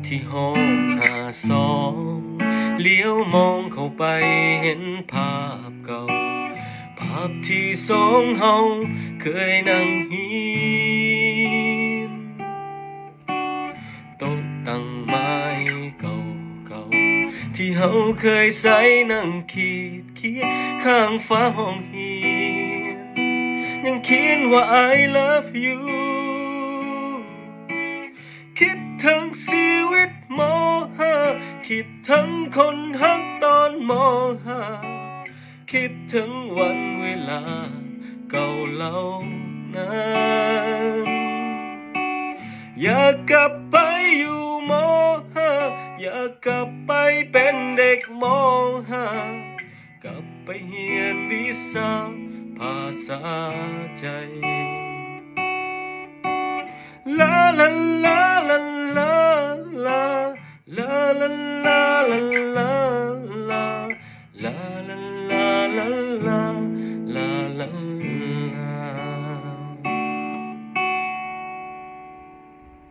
ที่ห้อง52เลี้ยวมองเข้าไปเห็นภาพเก่าภาพที่สองเฮาเคยนั่งหินโต๊ะตั้งไม้เก่าที่เฮาเคยใส่นั่งขีดข้างฟ้าห้องเฮียนยังเขียนว่า I love you คิดถึงชีวิตม.5 คิดถึงคนฮักตอนม.5 คิดถึงวันเวลาเก่าเหล่านั้นอยากกลับไปอยู่ม.5 อยากกลับไปเป็นเด็กม.5 กลับไปเรียนวิชาภาษาใจลาลาลาลาลาลาลาลาลาลา